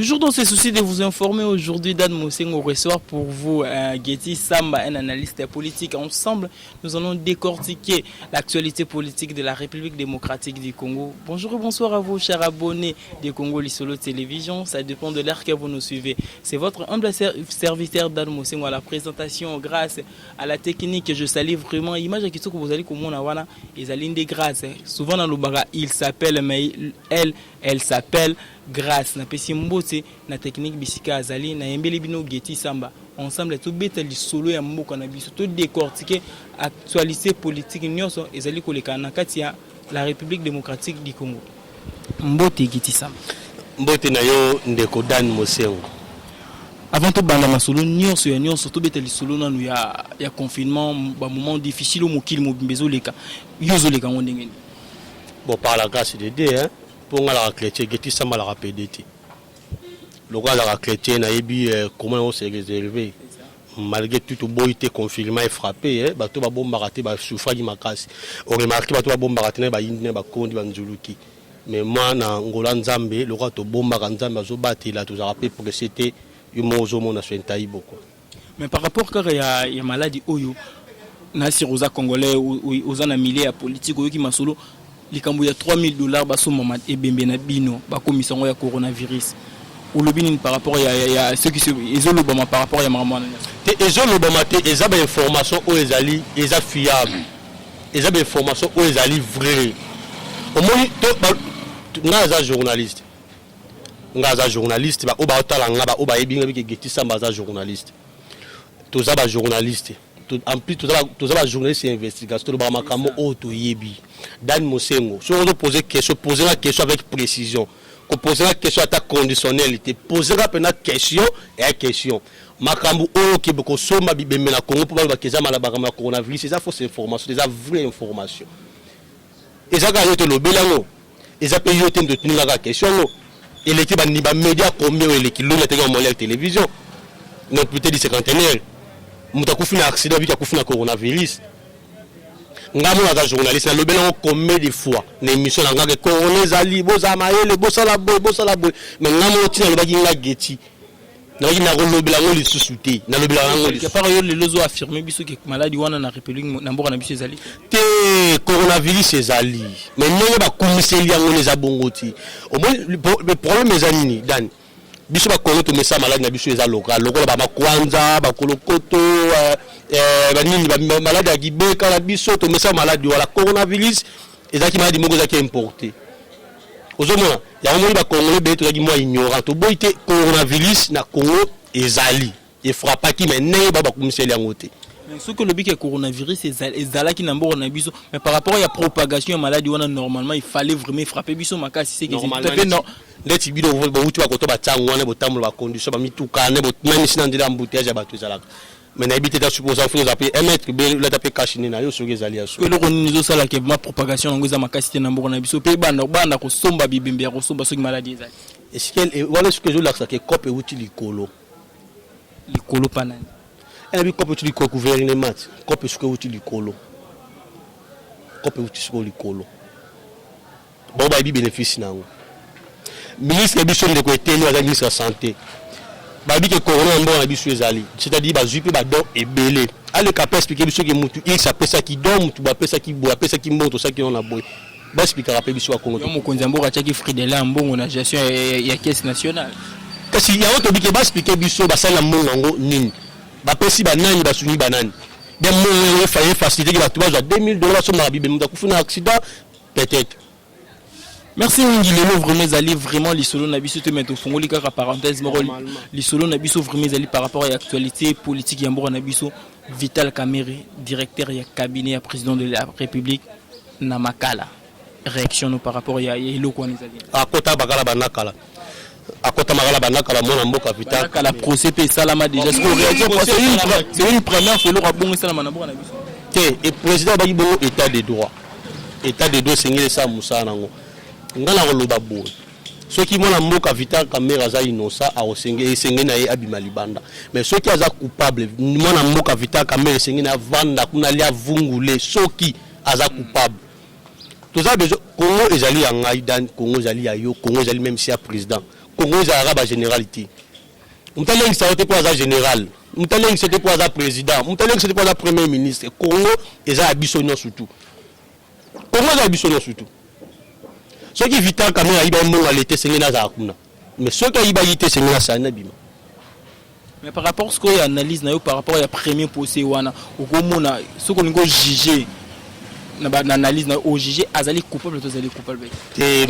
Toujours dans ce souci de vous informer, aujourd'hui, Dan Mosengo reçoit pour vous Getty Samba, un analyste politique. Ensemble, nous allons décortiquer l'actualité politique de la République démocratique du Congo. Bonjour et bonsoir à vous, chers abonnés de Congo Lisolo Télévision. Ça dépend de l'heure que vous nous suivez. C'est votre humble serviteur Dan Mosengo à la présentation, grâce à la technique. Je salue vraiment. Image à qui vous allez comme on a ils allaient des grâces. Souvent dans le baga, il s'appelle, mais elle s'appelle grâce. Na pesi mbote na technique bisika azali na yembeli bino Getty Samba. Ensemble tout beta li solo ya mboka na biso to décortiquer actualité politique nyonso ezali koleka na kati ya la République démocratique du Congo. Mbote Getty Samba. Mbote na yo ndeko Dan Mosengo. Avant tout banda masolo nyonso to beta li solo nanu ya confinement ba moment difficile au mokili mobimbezo leka. Yozo leka ngondengeni. Bon par la grâce de Dieu hein. Pour la chrétien, Getty Samba la rapidité. Le roi la chrétien n'a comment on s'est réservé. Malgré tout, le été confirmé et frappé, bateau va bombarder, va souffrir du macasse. On remarque bateau va bombarder, va indien, va condi, va nzuluki. Mais moi, na Angola Nzambe, le roi to bombarder Nzambe, va zobattre là, tout a rappelé pour que c'était une mozo mon nation taïbo quoi. Mais par rapport à la maladie Oyo, na si rosa congolais aux anamilés à politique Oyo qui m'a solo. Il y a $3,000 baso maman et bembe na bino ba commission ya coronavirus ou le binin par rapport à ceux qui se izolo bama par rapport à maman te izolo bama te ezaba information o ezali eza fiable ezaba information o ezali vrai au moins to ngaza journaliste ba o ba otala ngaba o ba ebinga biki Getty Samba za journaliste to za ba journaliste. En plus, tout ça, journaliste et investigation, tout le makambo auto yebi. Dan Mosengo, si on poser la question avec précision, qu'on poser la question à ta conditionnalité, poser la question et la question. Makambo o qui beaucoup soma bibembe na Congo pour ba keza malabara ma coronavirus, c'est ça fausse information, c'est ça vraie information. Et ça quand le belango, et ça paye yotem de tenir la question et l'équipe ba ni ba média combien les kilos na télévision télévision. Donc peut-être du cinquantenaire. Mutakufi na accident bika kufi na coronavirus ngamo na journaliste na lobela combien de fois na émission na ngaka coronavirus ali boza maele bosala boy mais ngamo tina lobaki nga Getty na ngina lobela ngoli susute na lobela ngoli par ailleurs les lozo affirmer biso que maladie wana na république na mboka na biso ezali te coronavirus ezali mais ndenge ba komiseli yango les abongoti au moins le problème ezali ni Dan biso ba Congo to mesa malade na biso eza local ba makwanza ba kolokoto ba nini ba malade ya gibeka la biso to mesa malade wala coronavirus eza ki malade moko za ki importé ozomona ya omoni ba Congolais be to za ki mo ignorant to boite coronavirus na Congo ezali e frappaki mais ne ba komiseli yango te. Ce que le bic coronavirus est qui n'a pas biso mais par rapport à la propagation de maladie normalement il fallait vraiment frapper biso makasi c'est que c'est non ndeti bido bo uti bakoto batango wana botambo ba condition ba mituka ne bo même si ndila embouteillage ya bato ezalaka mais na ebité ta supposé faut appeler 1 mètre be la taper kashine na yo soki ezali aso que le ronizo sala ke ma propagation ngo za makasi te na mbona biso pe banda ko somba bibembe ya ko somba soki maladie ezali est-ce qu'elle voilà ce que je laksa ke cop e uti likolo panani et puis cop uti likolo gouvernement cop ce que uti likolo cop uti ce likolo bon ba bi bénéfice nango ministre biso de côté nous la ministre de santé ba bi que corona mbo na biso ezali c'est-à-dire ba zupi ba don ebele ale ka expliquer biso que mutu il s'appelle ça qui dort mutu ba pesa qui boit pesa qui monte ça qui on a boy ba expliquer rappeler biso ko Congo mo konza mbo ka tchaki Fridela mbongo na gestion ya caisse nationale kasi ya auto bi que ba expliquer biso ba sala mbongo ngo nini ba pesi ba nani ba suni ba nani dem mo faye faciliter que ba tuba za $2,000 sur ma bibe muta kufuna accident peut-être. Merci Ngilelo vraiment zali vraiment les solo na biso te mettre au fond li kaka parenthèse moro les solo na biso vraiment zali par rapport à l'actualité politique ya mbora na biso Vital Kamerhe directeur ya cabinet ya président de la République na makala réaction par rapport à eloko wana zali akota bakala banakala akota makala banakala mona mboka Vital kala procès pe salama déjà c'est une première fois le bon salama na mbora na biso te et président ba yibo état de droit sengele sa musa nango ngala koloba boye ceux qui mona mboka Vital Kamerhe aza innocent a osenge na ye abima libanda mais ceux qui aza coupable mona mboka Vital Kamerhe esenge na vanda kuna lia vungule soki aza coupable Congo ezali ya ngai Dan Congo ezali ya yo Congo ezali même si ya président Congo ezalaka ba généralité mutalengi sa te pour général mutalengi c'était pour président mutalengi c'était pour premier ministre Congo eza biso non surtout Congo eza biso non surtout ce qui vital quand même aiba monga l'été sengena za kuna mais ce qui aiba yité sengena sa na bima. Mais par rapport à ce qu'on analyse par rapport à la premier procès wana okomona ce qu'on go juger na analyse na o juger azali coupable to azali coupable te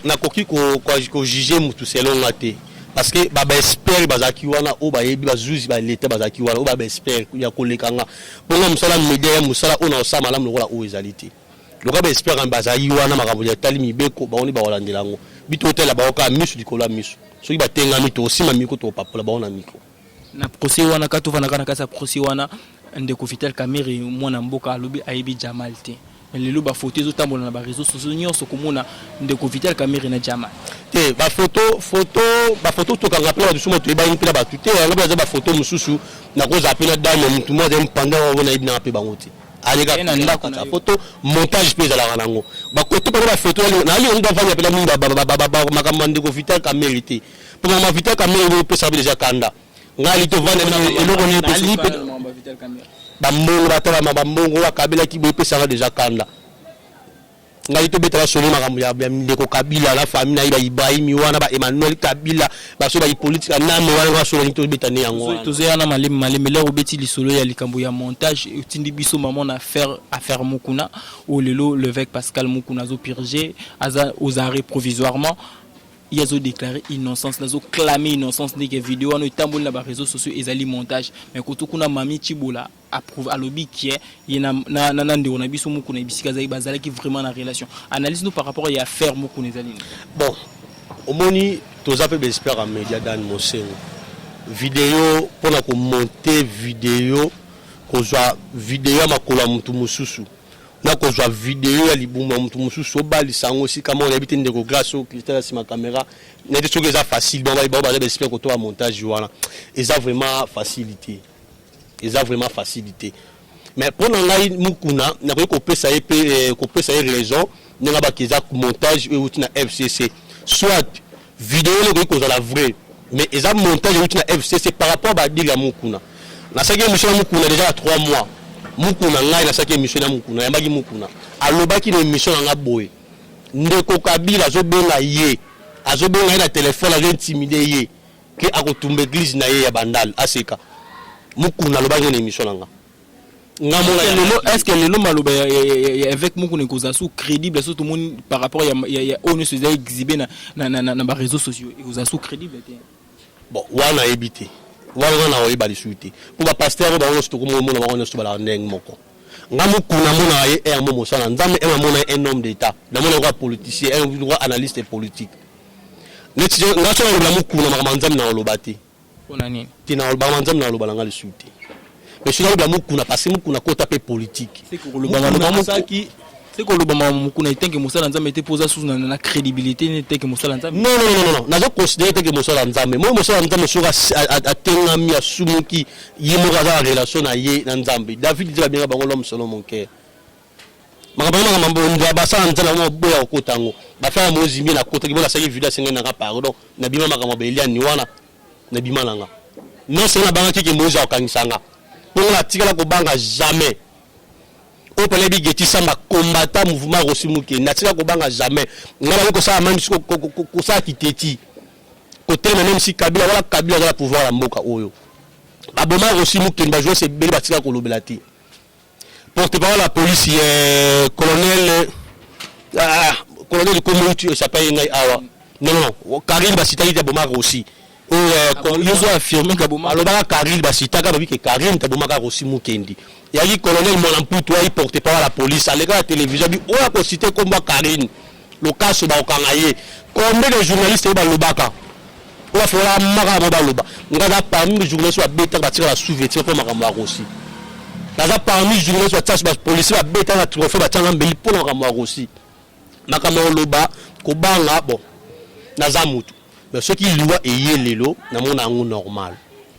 na koki ko juger mutu selon ngate parce que baba espère bazaki wana o ba yebi bazuzi ba l'état bazaki wana o baba espère ya kolekanga ponga musala média musala ona osama la mlokola o ezalité loka ba espère bazaki wana makambo ya tali mibeko baoni ba olandelango bitotela ba oka misu dikola misu soki batenga mito osima miko to papola baona miko na procès wana katova na kana kasa procès wana ndeko Vital Kamerhe mwana mboka alobi ayebi Jamal te lelo ba photo zo tambola na ba réseaux sociaux nyonso komona ndeko Vital Kamerhe na Jamal te ba photo to kanga pela du sumo to ba impela ba tuté ngaba ba photo mususu na ko za pela dame mutu mo dem pendant on a ibna pe bangote alega na photo montage pesa la rango ba koto ba photo na ali on doit vendre pela minga ba makamande ko Vital Kamerhe te pour ma Vital Kamerhe pesa déjà kanda ngali to vendre na eloko ni pesa Vital Kamerhe bamongo batala mabambongo wa kabila ki boye pesa déjà kanda ngali to betala solo makambo ya ndeko Kabila la famille na Ibrahim wana ba Emmanuel Kabila ba so ba politique na me wana solo ni to betane yango to zeyana maleme le obeti lisolo ya likambo ya montage utindi biso maman na affaire Mukuna ou l'évêque Pascal Mukuna zo purger aux arrêts provisoirement. Ils ont déclaré innocence, ils ont clamé innocence des vidéos, on a tamboué dans les réseaux sociaux et les montages. Mais quand on a mami Chibola approuve à l'objet qui est, il y a nanande on a biso mukuna bisikaza ibazala qui vraiment la relation. Analyse nous par rapport à l'affaire mukuna zali. Bon, au moni tous appels d'experts en médias dans mon sein. Vidéo pour la monter vidéo, qu'on soit vidéo ma kola mutu mususu. Na ko zwa vidéo ya libuma mutu mususu bali sango si kama on habite ndeko grâce au cristal sur ma caméra n'est des choses facile bon ba espère que toi montage voilà et ça vraiment facilité mais pour ngai mukuna na ko pesa raison nga ba kiza montage et outil na FCC soit vidéo le ko la vraie mais ça montage et outil na FCC par rapport ba dire mukuna na saki émission mukuna déjà 3 mois mukuna ngai na saki émission na mukuna yambaki mukuna alobaki na émission nga boye ndeko Kabila azobenga ye azobenga na téléphone azo intimider ye ke akotumba église na ye ya bandal aseka mukuna alobaki na émission nga ngamona est-ce que le maloba avec mukuna koza sous crédible surtout tout le monde par rapport ya on se exhibé na réseaux sociaux koza sous crédible bon wana ebité wana na oyeba lisuti pour ba pasteur ba ono stuko mo na ono stuko la ndeng moko ngamu kuna mona ye e mo mosala nzambe e mona un homme d'état na mona ko politicien un analyste politique neti ngaso na mukuna makama nzambe na olobati ona nini tina olobama nzambe na olobala ngali lisuti mais sino ba mukuna parce mukuna ko taper politique c'est que olobama saki c'est que l'obama mukuna itenge musala nzambe te posa sous na crédibilité ne teke musala nzambe non nazo considérer teke musala nzambe moi musala nzambe soka atengami asumuki yemo kaza relation na ye na nzambe David dit la bien bango l'homme selon mon cœur makambo ndia basala nzala mo boya okotango ba fa mo zimbi na kota kibola saki video senga na pardon na bima makambo belia ni wana na bima nanga non c'est na banga kiki moza okanisanga pour la tika la ko banga jamais au palais Bigeti Samba combattant mouvement Rosimuke natika ko banga jamais ngala ko ça même ko ça kiteti côté même si Kabila wala Kabila la pouvoir la mboka oyo aboma Rosimuke mba jouer c'est belle batika ko lobelati porte-parole la police colonel community s'appelle ngai awa non Karim Basitali de Boma aussi ils ont affirmé que Boma alobaka Karim Basitaka babi que Karim tabomaka Rosimuke ndi yaki colonel Monamputu ay porté par la police à la télévision bi on a cité comme Karim le cas so ba okangaye combien de journalistes ba lobaka on va faire la mara ba loba ngada parmi les journalistes ba beta ba tira la sous-vêtement pour makambo aussi ngada parmi les journalistes ba tâche ba police ba beta na trophée ba tanga mbeli pour makambo aussi makambo loba ko banga bon na zamutu mais ce qui loi et lelo na mona ngo normal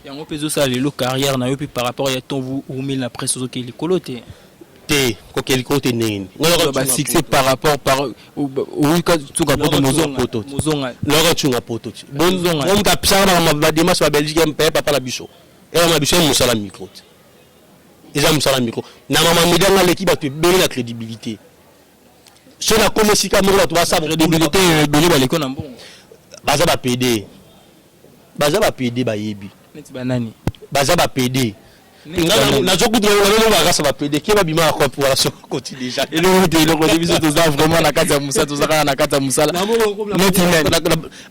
yango pezo ça lelo carrière na yo puis par rapport à ton vous ou mille la presse qui les coloté te ko keli ko te nene ba succès par rapport par au ka tuka poto mozonga loro tsunga poto bon ta pisa ba démarche ba Belgique mpe papa la biso et ma biso musala micro ils musala micro na mama midanga l'équipe tu donner la crédibilité sur la communication mo tu vas ça crédibilité belé ba leko na mbongo baza ba PD ba yebi neti banani baza ba PD na jokutu na bakasa ba PD ke ba bima ko pour la sortie déjà et le biso to za vraiment na kati ya musa to za na kati ya musala neti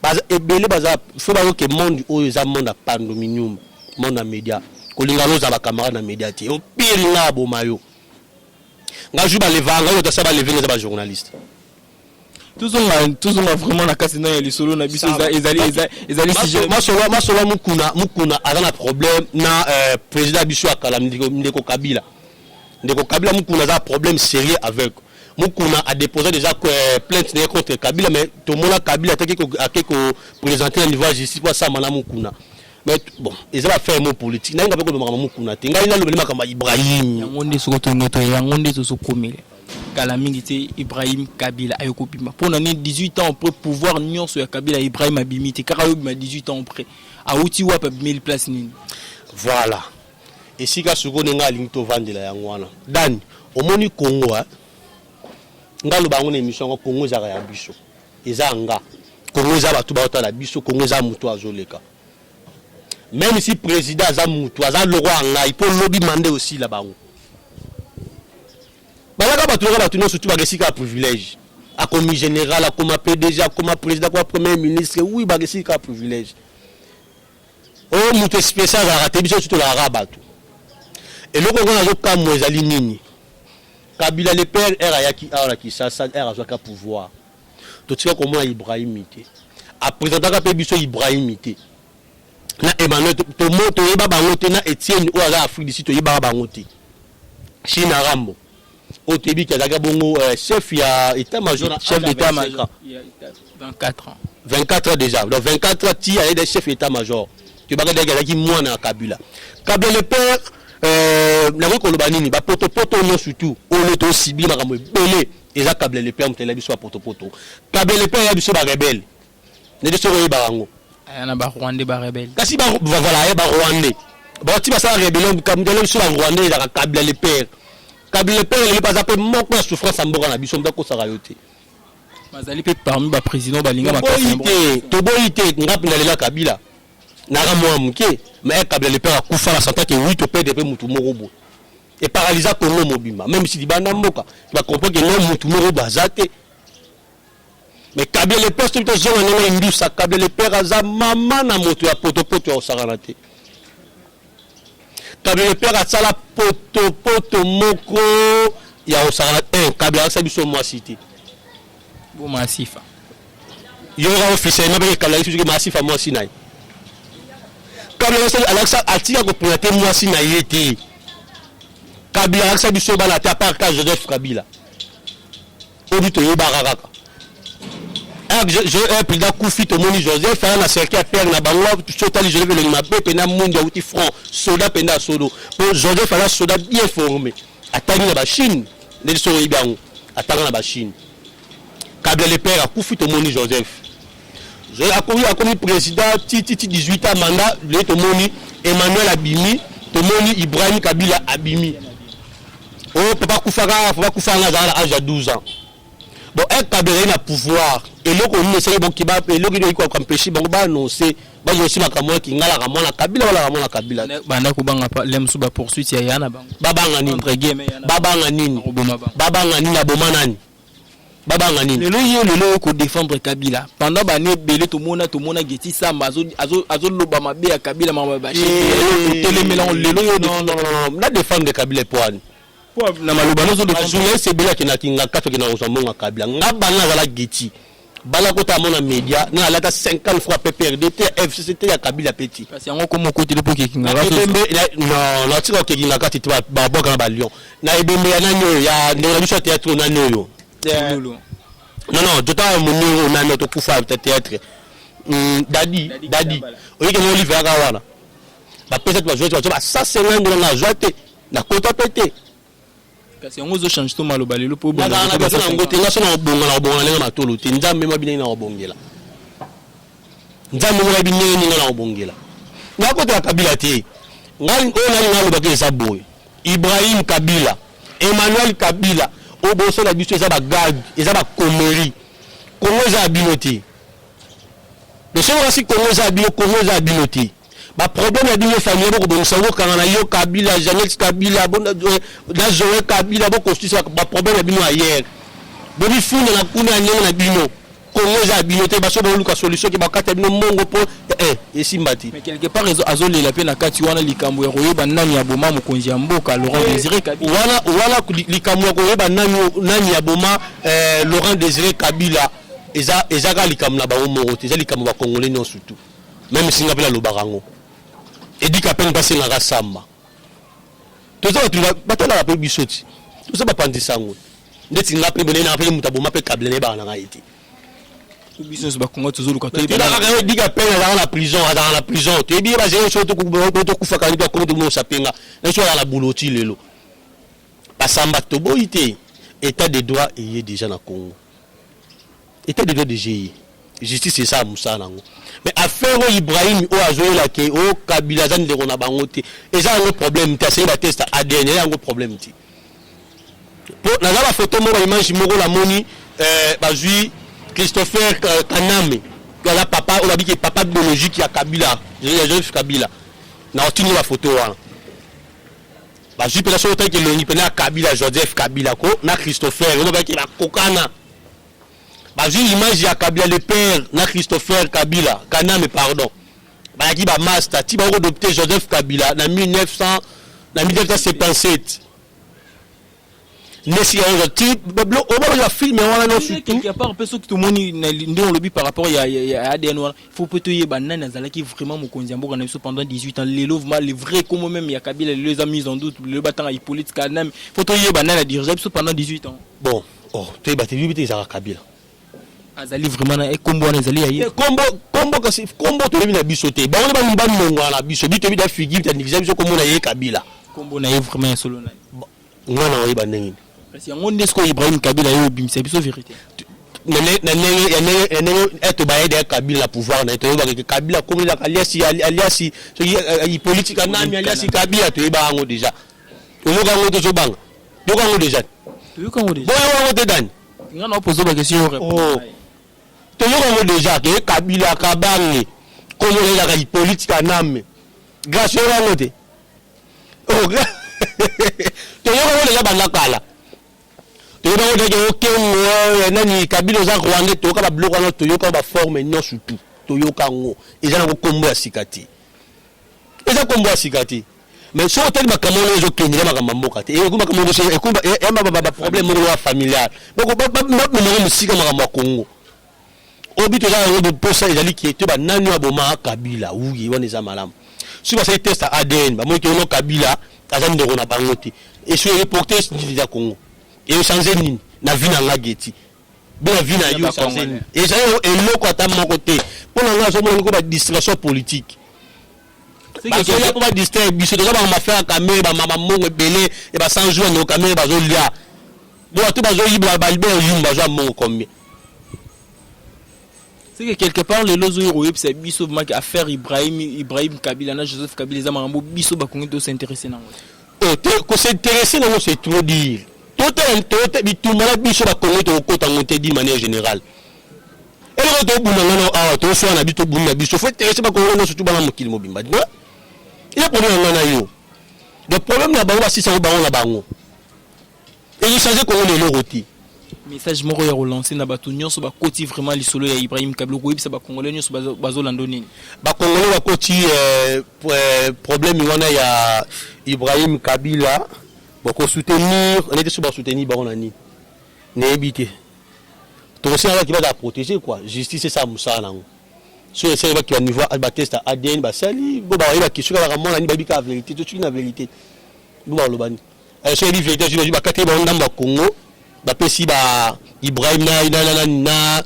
baza ebele baza faut ba que monde oyo za monde pandominium monde na média kolinga loza ba camarade na média ti o pire na bo mayo nga juba levanga yo to sa ba levenga za ba journaliste tous ont vraiment la casse dans les solos na biso ezali sujet masolo mukuna azana problème na président biso akala ndeko Kabila mukuna za problème sérieux avec mukuna a déposé déjà plainte contre Kabila mais tout le monde Kabila a ko présenter au niveau de justice pour ça mana mukuna mais bon ils va faire mon politique na ngaba ko be mukuna te ngai na lobeli makamba Ibrahim yangonde sokoto ngoto yangonde to sokomile Kalamingité Ibrahim Kabila ayokopima pour 18 ans après pouvoir nion sur Kabila Ibrahim abimité car a 18 ans après a outi wa pa 1000 place nini voilà et si ka suko nga lingto vandela yangwana dan omoni Congo ngalo bango na émission Congo za ya biso eza nga Congo za batu ba otala biso Congo za mutu azoleka même si président za mutu aza le roi nga il peut lobby mandé aussi là bango balaka batu no surtout bagesika privilège a comme général a comme PDG a comme président comme premier ministre oui bagesika privilège oh mutu spécial a raté biso surtout la rabatu et le Congo na zo kamwe ezali nini Kabila le père era yaki ala ki ça era zo ka pouvoir to tika comment Ibrahim ité a présenté ka pe biso Ibrahim ité na Emmanuel to moto yeba bango te na Etienne o ala Afrique du Sud to yeba bango te China Rambo au début qui a bongo chef ya état-major chef d'état-major il y a 24 ans déjà donc 24 ans ti a des chefs d'état-major tu ba ga qui moi na Kabila le père na ko loba nini ba poto no surtout on est aussi bien makambo belé eza Kabila le père mutela biso poto Kabila le père ya biso ba rebelle ne biso ko barango ana ba Rwandais ba rebelle kasi ba voilà ba Rwandais ba ti ba sa rebelle comme de biso ba Rwandais eza Kabila le père Kabila le père il pas appelé moko na souffrance amboka na biso ndako sa rayote bazali pe parmi ba président balinga makasi to boyite ngapinga lela Kabila na ramwa muke mais Kabila le père akufa la santé que 8 pe de pe mutu morobo et paralysa Congo mobima même si libanda mboka tu vas comprendre que non mutu morobo azate mais Kabila le père tout zona na indusa Kabila le père aza mama na moto ya poto ya saranate Kabila le père a sala poto moko ya osala Kabila sa biso moi cité bon massifa yo ra officiellement ba Kabila biso massifa moi sinai Kabila sa Alexa atika ko présenter moi sinai yete Kabila sa biso ba la ta par ka Joseph Kabila obi to yoba kaka je président Koufi to moni Joseph a na cercle père na bango totali je vais le mabé pena mundi ya uti front soldat pena solo pour Joseph a soldat bien formé atani na ba Chine les so ibango atanga na ba Chine Kabila le père a Koufi to moni Joseph je a commis président titi 18 ans mandat le to moni Emmanuel Abimi to moni Ibrahim Kabila Abimi oh papa Koufa na à l'âge de 12 ans. Bon, un Kabila na pouvoir et là qu'on essaie bon qui va et là qui ko empêcher bon ba annoncer ba aussi makamwa ki ngala ramona Kabila wala ramona Kabila banda ko banga pa lemsu ba poursuite ya yana banga babanga nini entre guillemets yana babanga nini na bomanani babanga nini lelo ko défendre Kabila pendant ba ne belé to mona Geti Samba azo loba mabe ya Kabila mama ba telemela lelo non na défendre Kabila poani na malobano zo de journée c'est bien qui na kinga kato qui na osamonga Kabila ngabana zala Geti bala kota mona média na lata 50 fois PPRDT FCT ya Kabila petit parce yango comme côté le poké kinga non na tiko ke kinga kati ba boka na ba Lyon na ebembe ya nanyo ya ndela biso théâtre na noyo non tota mon na notre kufa théâtre dadi oyi ke no Olivier Kawana ba peut-être ba jouer ça c'est l'angle na joite na kota pété kasi yango zo change to maloba lelo po bon na ba na ngote na so na bonga na matolo te nzambe mo bina na obongela nzambe mo bina na obongela na ko ta Kabila te ngai ona ngalo ba ke sa boy Ibrahim Kabila Emmanuel Kabila oboso na biso eza ba gag eza ba komeri Kongo za binoti le seul rasi Kongo za binoti ba problème ya bino famille boko bon sango kanga yo Kabila Jeannette Kabila bon na Zoé Kabila boko stusa ba problème ya bino ailleurs bobi funa na kuna nyema na bino Kongo za binote ba so ba luka solution ki ba kata bino mongo po esimbati mais quelque part azoli la pe na kati wana likambo ya koyeba nani ya boma mokonzi ya mboka Laurent Désiré Kabila wala likambo ya koyeba nani ya boma Laurent Désiré Kabila eza ka likambo na ba mongo te eza likambo ba congolais non surtout même Singapour lo barango edi ka peine passer na samba toza tu batala la pe bisoti toza ba pandisango ndeti ngape bone na pe muta boma pe Kabila ne ba na ngaiti business ba Kongo tozoluka to ibala edi ka peine dans la prison te bi ba zero soto to kufa ka ndo ko ndo sapenga na so la bouloti lelo basamba to boité état de droit est déjà na Congo état de droit déjà justice c'est ça musa nango mais affaire Ibrahim o azola ke o Kabila zan de rona bango te eza un problème te c'est ba test ADN eza un problème te pour na la photo mo ba image mo la moni bazui Christopher Kaname la papa on a dit que papa biologique ya Kabila Joseph Kabila na otini la photo wana bazui pela so tant que le ni pena Kabila Joseph Kabila ko na Christopher on ba ki la kokana bazui image ya Kabila le père na Christopher Kabila Kaname pardon ba ki ba master ti ba adopté Joseph Kabila na 1977 nesi on ti blo o ba ya film wana no surtout quelque part peso tout monde ndon lobi par rapport ya ADN wana faut peut yeba nani azalaki vraiment mokonzi mboka na biso pendant 18 ans les vrais comme même ya Kabila les a mis en doute le battant Hippolyte Kaname faut yeba nani a dirigé biso pendant 18 ans bon tu ba te bibi za Kabila azali vraiment na kombo na azali aye kombo kasi kombo to lebi na biso te ba on ba mbani mongo na biso bi to bi da figure ta nikiza biso kombo na ye Kabila kombo na ye vraiment solo na ngwana o yeba ndenge kasi yango ndesko Ibrahim Kabila yo bimisa biso vérité na eto ba yede Kabila pouvoir na to ba ke Kabila comme la alias politique na mi alias Kabila to yeba ngo déjà o yo ngo to so banga yo ngo déjà bo te dan ngana opposer ba question répondre to yo ngo déjà ke Kabila kabangi comme la politique na mi grâce yo ngo te to yo ngo déjà banga kala to ba wona ke nani Kabila za Rwanda to ka ba bloka na to yo ka ba forme non surtout to yo ka ngo eza na ko kombo ya sikati eza kombo ya sikati mais so tel makamolo ezo kenira makamamboka te e kuma kamongo se e kuma e ba problème mo familial bako ba mo musika makamwa Kongo obi to za ngo posa ezali ki to ba nani aboma Kabila uyi wana eza malamu si ba sai test ADN ba mo ke no Kabila azani ndeko na bango te et so reporter ya Congo et changer nini na vie na ngageti bona vie na yo changer nini et ça eloko ata moko te pona nga so mo ko ba distraction politique c'est que ya ko ba distraire biso to ba ma faire caméra ba mama mongo belé et ba 100 jours no caméra ba zo lia bo atu ba zo yibla ba libé yimba zo mongo combien c'est que quelque part les lozo yoroyep c'est biso maki affaire Ibrahim Kabila na Joseph Kabila za marambo biso ba kongi to s'intéresser nango ko s'intéresser nango c'est trop dire tout bitumala biso ba Congo to kota ngote d'une manière générale et le to buna ngano awa to so na bito buna biso faut intéresser ba Congo no surtout ba mokili mobimba non il y a problème ngana yo le problème na bango ba sisa ba na bango et il changer Congo le loroti message moko ya relancer na bato nyonso ba koti vraiment lisolo ya Ibrahim Kabila ko yebisa ba Congolais nyonso bazo lando nini ba Congolais ba koti problème wana ya Ibrahim Kabila boko soutenir on était sur ba soutenir ba on ani na éviter to aussi on va protéger quoi justice c'est ça musa nango so c'est ba qui au niveau ba test ADN ba sali bo ba ba ki suka ba mona ni ba bika vérité to tu na vérité bo ba lobani so li vérité je ba kate ba ndamba Congo ba pesi ba Ibrahim na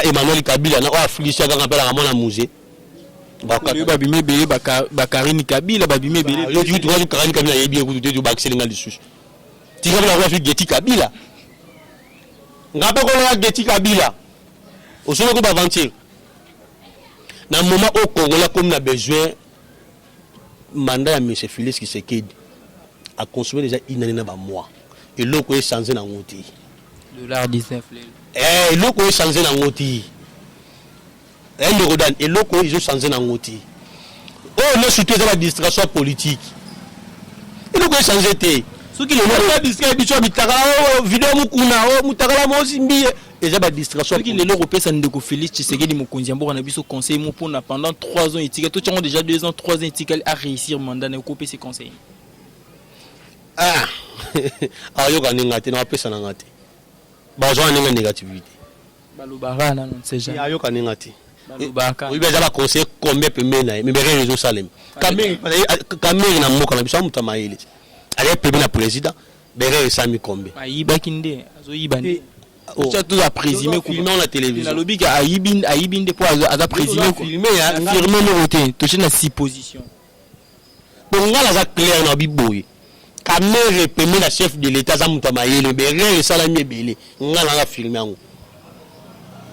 Emmanuel Kabila na Afrique ga ngapela ga mona musée ba bimé belé ba Karine Kabila ba bimé belé yo tu vois Karine Kabila yebi écoute tu ba excellent lisusu tika bila kwa Geti Kabila ngapa ko Geti Kabila osolo ko aventure na moment au Congo là comme na besoin mandat ya monsieur Félix Tshisekedi a consommé déjà une année na mois et loko est changé na ngoti $19 loko est changé na ngoti le Rodan et loko ils ont changé na ngoti oh ne surtout la distraction politique et loko est changé té ce qui le distraction bitaka vidéo mukuna mutakala mosimbi et ça ba distraction ce qui le européen ça ndeko Félix Tshisekedi mokonzi mboka na biso conseil mo pona pendant 3 ans etika to tchango déjà 2 ans 3 ans etika à réussir mandat na couper ses conseils yo ka ninga te na pesa na ngati ba zo ninga négativité balobara na non c'est jamais yo ka ninga te balobaka oui ba conseil combien peut mener mais réseau Salem kamere na mboka na biso mutama ile ale pebe na président bere sami kombe ayiba kinde azo yibande tu tout à présumer quoi non la télévision la lobby a yibinde pour à présumer quoi filmer affirmer le côté toucher na 6 positions bon ngala za clair na biboye kamere pebe na chef de l'état za mutama ile bere salami ebele ngala nga filmer ngo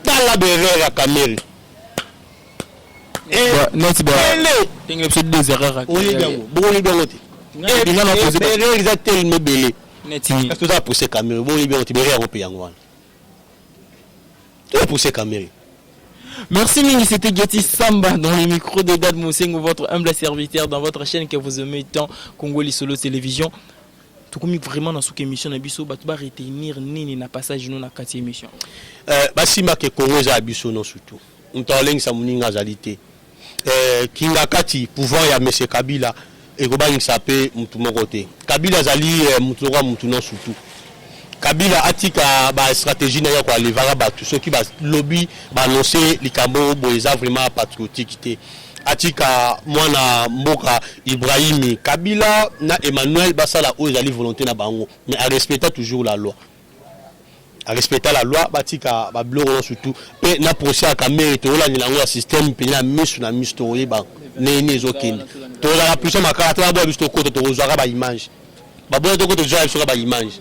tala bere ya kamere net ba tengle peut des erreurs oui bon bien noté il a posé exactement belé net parce que ça pousser caméra bon bien noté bere européen yango tu as poussé caméra. Merci Mingi, c'était Geti Samba dans le micro de Dad Mosengo, votre humble serviteur dans votre chaîne que vous aimez tant, Congolais Solo Télévision. Tout comme vraiment dans cette émission, Nabiso, Batouba retenir Nini na passage nous na 4e émission. Basima ke Congo za Abiso non surtout. On t'enlègue sa muninga zalité. Kinga kati pouvoir ya monsieur Kabila et ko ba ngisape mutu mokote. Kabila zali mutu kwa mutu non surtout. Kabila atika ba stratégie na ya ko alevara batu ceux qui ba lobby ba annoncer likambo boeza vraiment patriotique atika mwana mboka Ibrahim Kabila na Emmanuel basala o ezali volonté na bango mais à respecter toujours la loi à respecter la loi batika ba bloro surtout pe na procès ka mérite ola ni lango ya système pe na misu na misto ba nene zokende to la plus ma carte ba bisto ko to zara ba image ba bo to ko to zara sur ba image.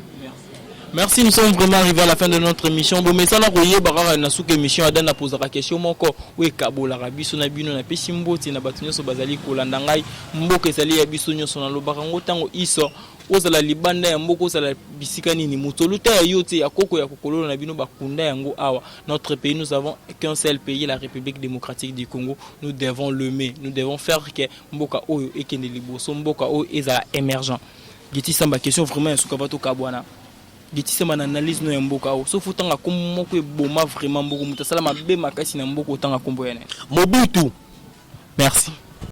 Merci, nous sommes vraiment arrivés à la fin de notre émission. Bon, mais ça, la roye, barara, na souk émission, Adana posera la question, mon corps, oui, Kabo, la rabiso, na bino, na pesimbo, tina batunyo, so bazali, kolandangai, mboke, sali, abisonyo, son alo, barango, tango, iso, oza la libanda, ya mboko, sa la bisikani, ni mutoluta, ya yote, ya koko, ya kokolo, na bino, bakunda, yango, awa. Notre pays, nous avons qu'un seul pays, la République démocratique du Congo. Nous devons l'aimer. Nous devons faire que mboka, oyo, ekende liboso, mboka, oyo, eza émergent. Geti Samba, question vraiment, ya soukavato, kabwana. Geti Samba analyse no mboka o sauf tanga komoko eboma vraiment mboko mutasala mabe makasi na mboko tanga kombo yana Mobutu. Merci.